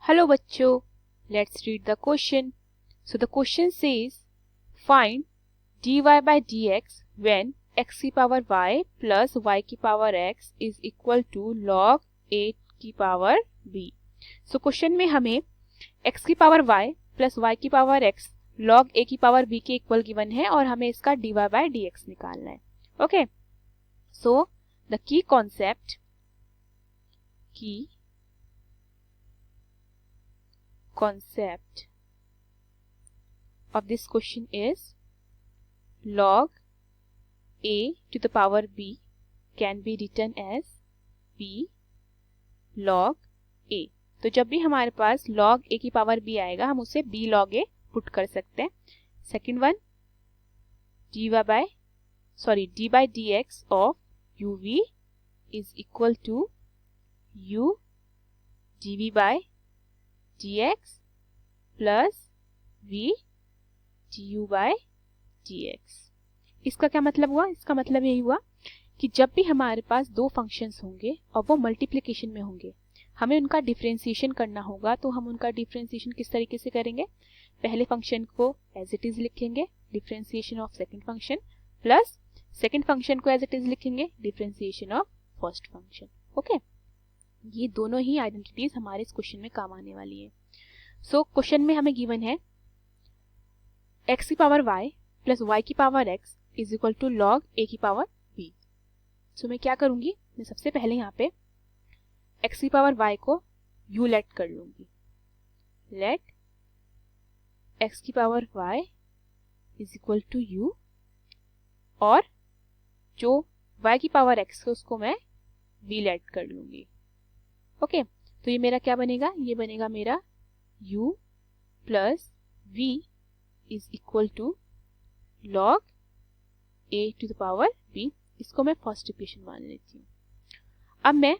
Hello बच्चों, let's read the question. So the question says, find dy by dx when x की power y plus y की power x is equal to log a की power b. So question में हमें x की power y plus y की power x log a की power b के equal given है और हमें इसका dy by dx निकालना है. Okay. So the key concept of this question is log a to the power b can be written as b log a. तो जब भी हमारे पास log a की पावर b आएगा हम उसे b log a पुट कर सकते हैं. Second one d by dx of uv is equal to u dv by dx plus v du by dx. इसका क्या मतलब हुआ? इसका मतलब यही हुआ कि जब भी हमारे पास दो फंक्शंस होंगे और वो मल्टीप्लिकेशन में होंगे, हमें उनका डिफरेंशिएशन करना होगा. तो हम उनका डिफरेंशिएशन किस तरीके से करेंगे? पहले फंक्शन को एज इट इज लिखेंगे, differentiation of second function, plus second function को एज इट इज लिखेंगे, differentiation of first function. Okay, ये दोनों ही आइडेंटिटीज हमारे इस क्वेश्चन में काम आने वाली है. सो क्वेश्चन में हमें गिवन है x की पावर y प्लस y की power x is equal to log a की पावर b. सो मैं क्या करूंगी? मैं सबसे पहले यहाँ पे x की पावर y को u लेट कर लूंगी. लेट x की power y is equal to u और जो y की पावर x है उसको मैं v लेट कर लूंगी. ओके, तो ये मेरा क्या बनेगा? ये बनेगा मेरा u plus v is equal to log a to the power b. इसको मैं फर्स्ट इक्वेशन मान लेती हूँ. अब मैंने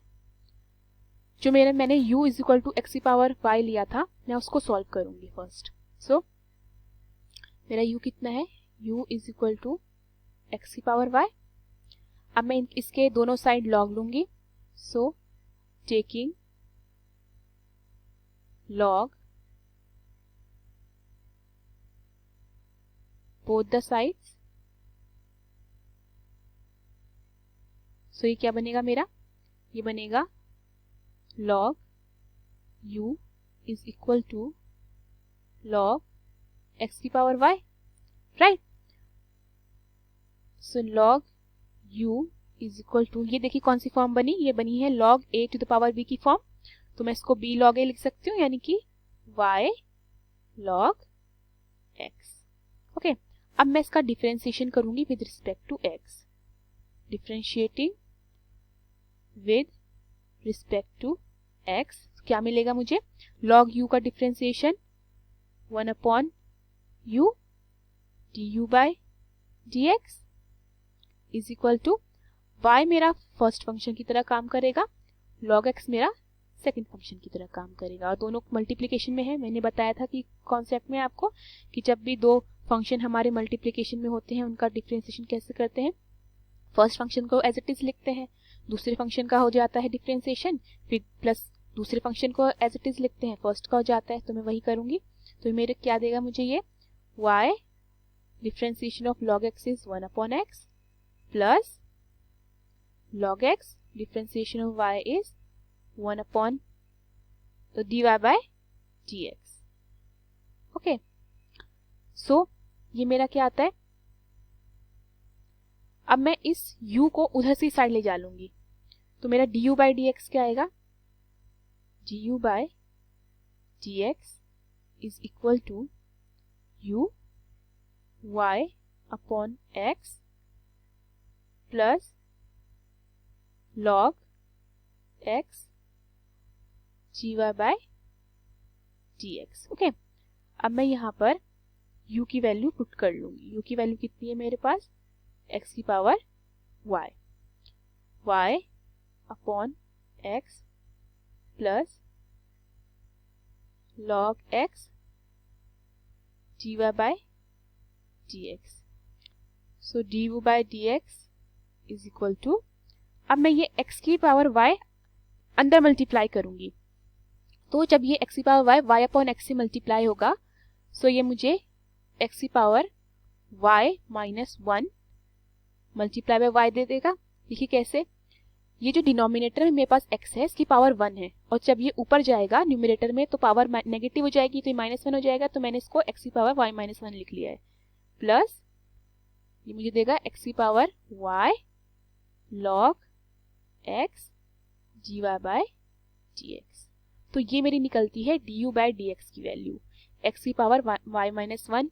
u is equal to x की पावर y लिया था, मैं उसको सॉल्व करूंगी फर्स्ट. सो मेरा u कितना है? u is equal to x की पावर y. अब मैं इसके दोनों साइड लॉग लूंगी. So taking log both the sides. So ये क्या बनेगा मेरा? ये बनेगा log u is equal to log x की power y, right. So log u is equal to, ये देखिए कौन सी फॉर्म बनी? ये बनी है log a to the power b की फॉर्म. तो मैं इसको b log a लिख सकती हूँ, यानी कि y log x. ओके, अब मैं इसका डिफरेंशिएशन करूंगी with respect to x. Differentiating with respect to x, क्या मिलेगा मुझे? log u का differentiation 1 upon u du by dx is equal to y मेरा फर्स्ट फंक्शन की तरह काम करेगा, log x मेरा सेकंड फंक्शन की तरह काम करेगा, और दोनों मल्टीप्लिकेशन में है. मैंने बताया था कि कॉन्सेप्ट में आपको कि जब भी दो फंक्शन हमारे मल्टीप्लिकेशन में होते हैं उनका डिफरेंशिएशन कैसे करते हैं? फर्स्ट फंक्शन को एज इट इज लिखते हैं, दूसरे फंक्शन का हो जाता है डिफरेंशिएशन, फिर प्लस दूसरे फंक्शन को एज इट इज लिखते हैं, फर्स्ट का हो जाता है. तो मैं वही करूंगी. तो मेरे क्या देगा मुझे? ये y differentiation of log x is 1 upon x plus log x differentiation of y is 1 upon dy by dx. Okay, so ये मेरा क्या आता है? अब मैं इस u को उधर से साइड ले जा लूंगी. तो मेरा du by dx क्या आएगा? du by dx is equal to u y upon x plus log x gy by dx. Okay, अब मैं यहाँ पर u की वैल्यू पुट कर लूंगी. u की वैल्यू कितनी है मेरे पास? x की power y upon x plus log x dy by dx. So du by dx is equal to, अब मैं ये x की पावर y अंदर मल्टीप्लाई करूंगी. तो जब ये एक्स की power y y upon x से मल्टीप्लाई होगा, सो ये मुझे एक्स की power y minus 1 multiply by y दे देगा। देखिए कैसे, ये जो डिनोमिनेटर में मेरे पास x है इसकी पावर 1 है, और जब ये ऊपर जाएगा न्यूमरेटर में तो पावर नेगेटिव हो जाएगी, तो ये -1 हो जाएगा, तो मैंने इसको x की पावर y माइनस 1 लिख लिया है, प्लस ये मुझे देगा x की power y log x dy by dx। तो ये मेरी निकलती है du बाय dx की वैल्यू, x की power y minus 1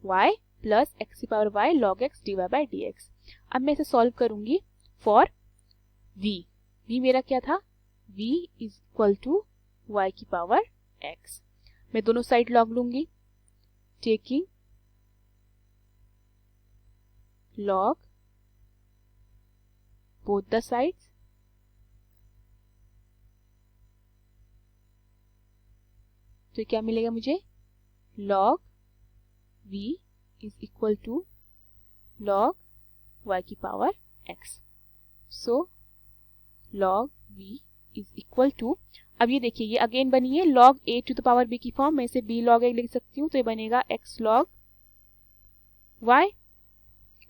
y plus x की power y log x dy by dx। अब मैं इसे सॉल्व करूंगी फॉर v मेरा क्या था, v is equal to y की पावर x। मैं दोनों साइड लॉग लूंगी, taking log both the sides, तो क्या मिलेगा मुझे, log v is equal to log y की पावर x। सो log v is equal to, अब ये देखिए ये अगेन बनी है log a to the power b की फॉर्म, मैं इसे b log a लिख सकती हूँ, तो ये बनेगा x log y,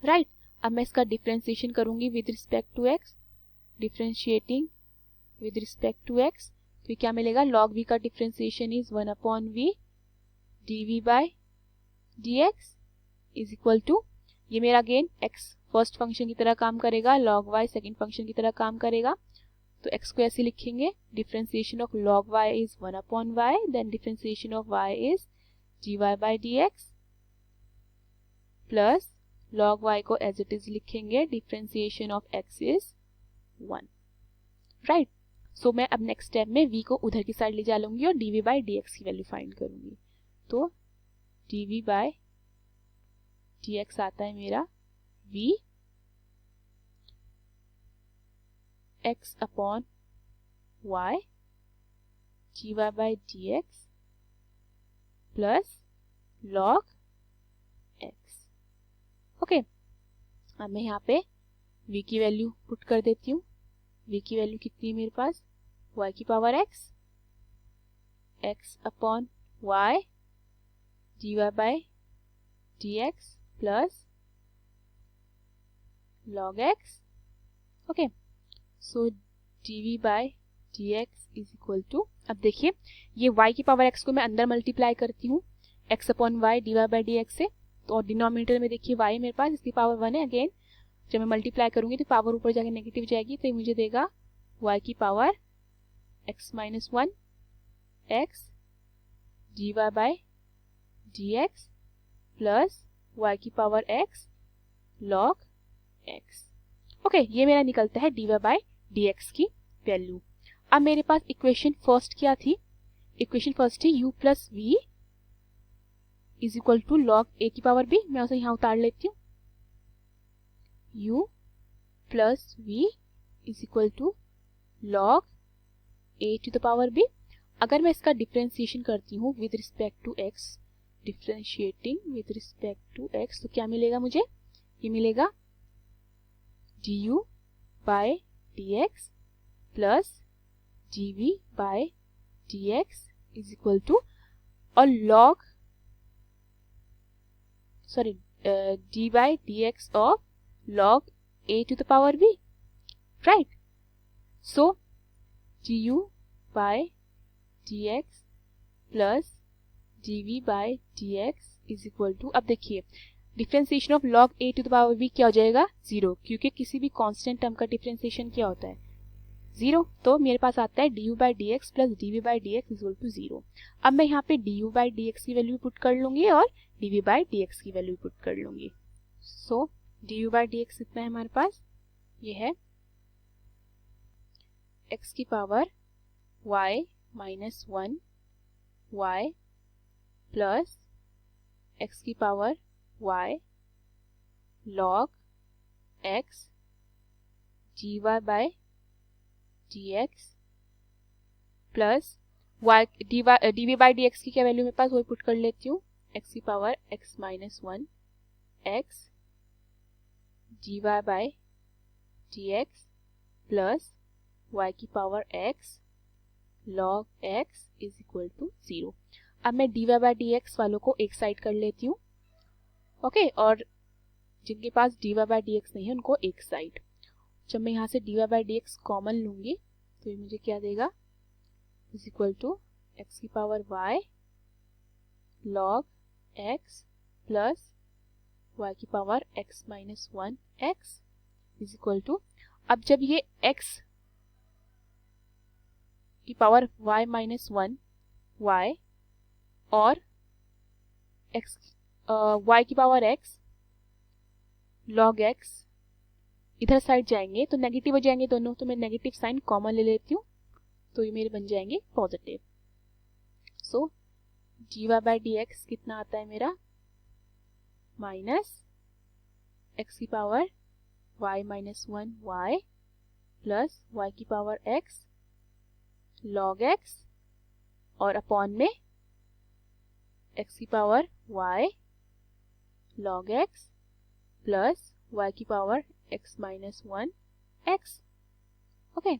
राइट। अब मैं इसका डिफरेंशिएशन करूंगी with respect to x, differentiating with respect to x, तो ये क्या मिलेगा, log v का differentiation is 1 upon v dv by dx is equal to, ये मेरा अगेन x फर्स्ट फंक्शन की तरह काम करेगा, log y सेकंड फंक्शन की तरह काम करेगा, तो x को ऐसे लिखेंगे, differentiation of log y is 1 upon y, then differentiation of y is dy by dx, plus log y को एज इट इज लिखेंगे, differentiation of x is 1, right. So मैं अब नेक्स्ट स्टेप में v को उधर की साइड ले जा लूंगी और dv बाय dx की वैल्यू फाइंड करूंगी, तो dv बाय dx आता है मेरा v x upon y dy by dx plus log x। Okay, अब मैं यहाँ पे v की वैल्यू पुट कर देती हूँ, v की वैल्यू कितनी है मेरे पास, y की power x, x upon y dy by dx plus log x। Okay, so dv by dx is equal to, अब देखिए ये y की पावर x को मैं अंदर मल्टीप्लाई करती हूँ x upon y dy by dx से, तो और डिनोमिनेटर में देखिए y मेरे पास इसकी पावर 1 है, अगेन जब मैं मल्टीप्लाई करूंगी तो पावर ऊपर जाके नेगेटिव जाएगी, तो ये मुझे देगा y की power x minus 1 x dy by dx plus y की power x log x। Okay, ये मेरा निकलता है dy बाय dx की वैल्यू। अब मेरे पास इक्वेशन फर्स्ट क्या थी, इक्वेशन फर्स्ट थी u plus v is equal to log a की पावर b, मैं उसे यहाँ उतार लेती हूँ, u plus v is equal to log a to the power b। अगर मैं इसका डिफरेंशिएशन करती हूँ with respect to x, differentiating with respect to x, तो क्या मिलेगा मुझे, ये मिलेगा du by dx plus dv by dx is equal to, और log sorry d by dx of log a to the power b, right. So du by dx plus dv by dx is equal to, अब देखिए differentiation of log a to the power b क्या हो जाएगा, 0, क्योंकि किसी भी constant term का differentiation क्या होता है, 0, तो मेरे पास आता है du by dx plus dv by dx is equal to 0। अब मैं यहाँ पे du बाय dx की वैल्यू पुट कर लूंगी और dv बाय dx की वैल्यू पुट कर लूंगी, सो du बाय dx कितना है हमारे पास, ये है x की power y minus 1 y plus x की power y log x dy by dx plus y dv by dx की क्या वैल्यू मेरे पास, वही पुट कर लेती हूँ, x की power x minus 1 x dy by dx plus y की power x log x is equal to 0। अब मैं dy बाय dx वालों को एक साइड कर लेती हूँ, ओके, और जिनके पास dy बाय dx नहीं है उनको एक साइड। जब मैं यहाँ से dy बाय dx कॉमन लूंगी तो ये मुझे क्या देगा, इज इक्वल टू x की power y log x plus y की power x minus 1 x is equal to, अब जब ये x की पावर y माइनस 1 y और y की पावर x log x इधर साइड जाएंगे तो नेगेटिव हो जाएंगे दोनों, तो मैं नेगेटिव साइन कॉमन ले लेती हूँ, तो ये मेरे बन जाएंगे positive. So dy by dx कितना आता है मेरा, माइनस x की power y minus 1 y plus y की पावर x log x और अपॉन में x की power y log x plus y की power x minus 1 x, okay,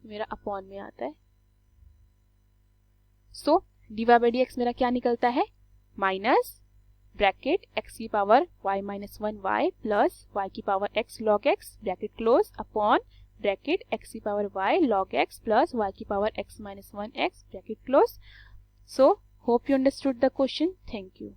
मेरा अपॉन में आता है। सो dy बाय dx मेरा क्या निकलता है, माइनस ब्रैकेट x की power y minus 1 y plus y की power x log x bracket close upon bracket x की power y log x plus y की power x minus 1 x bracket close. So hope you understood the question. Thank you.